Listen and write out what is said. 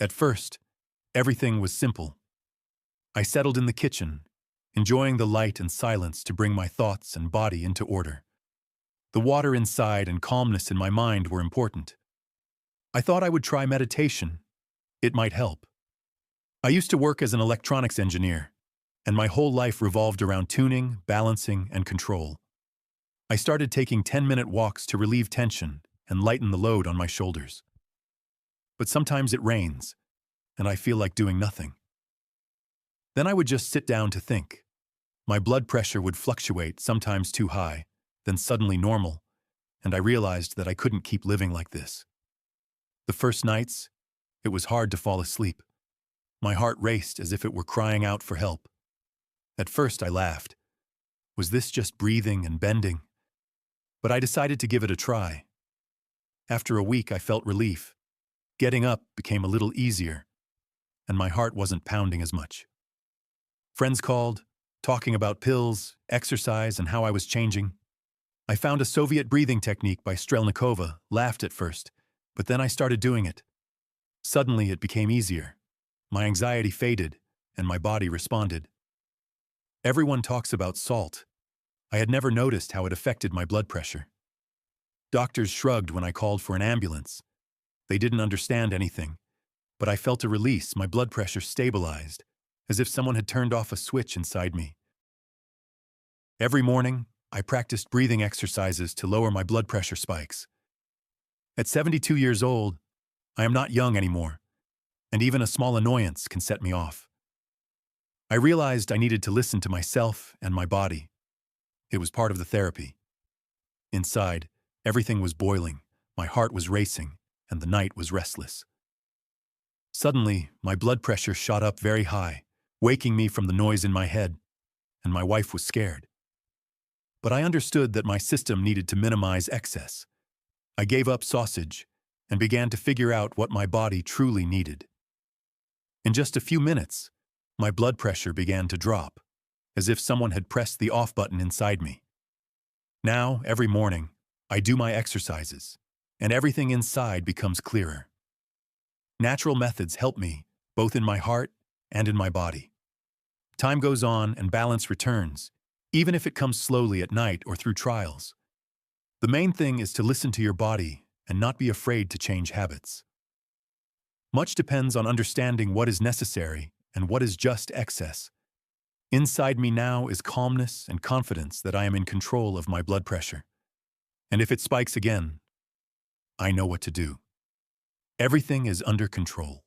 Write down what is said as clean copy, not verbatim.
At first, everything was simple. I settled in the kitchen, enjoying the light and silence to bring my thoughts and body into order. The water inside and calmness in my mind were important. I thought I would try meditation. It might help. I used to work as an electronics engineer, and my whole life revolved around tuning, balancing, and control. I started taking 10-minute walks to relieve tension and lighten the load on my shoulders. But sometimes it rains, and I feel like doing nothing. Then I would just sit down to think. My blood pressure would fluctuate, sometimes too high, then suddenly normal, and I realized that I couldn't keep living like this. The first nights, it was hard to fall asleep. My heart raced as if it were crying out for help. At first I laughed. Was this just breathing and bending? But I decided to give it a try. After a week I felt relief. Getting up became a little easier, and my heart wasn't pounding as much. Friends called, talking about pills, exercise, and how I was changing. I found a Soviet breathing technique by Strelnikova, laughed at first, but then I started doing it. Suddenly it became easier. My anxiety faded, and my body responded. Everyone talks about salt. I had never noticed how it affected my blood pressure. Doctors shrugged when I called for an ambulance. They didn't understand anything, but I felt a release. My blood pressure stabilized, as if someone had turned off a switch inside me. Every morning, I practiced breathing exercises to lower my blood pressure spikes. At 72 years old, I am not young anymore, and even a small annoyance can set me off. I realized I needed to listen to myself and my body. It was part of the therapy. Inside, everything was boiling, my heart was racing, and the night was restless. Suddenly, my blood pressure shot up very high, waking me from the noise in my head, and my wife was scared. But I understood that my system needed to minimize excess. I gave up sausage and began to figure out what my body truly needed. In just a few minutes, my blood pressure began to drop, as if someone had pressed the off button inside me. Now, every morning, I do my exercises, and everything inside becomes clearer. Natural methods help me, both in my heart and in my body. Time goes on and balance returns, even if it comes slowly at night or through trials. The main thing is to listen to your body and not be afraid to change habits. Much depends on understanding what is necessary and what is just excess. Inside me now is calmness and confidence that I am in control of my blood pressure. And if it spikes again, I know what to do. Everything is under control.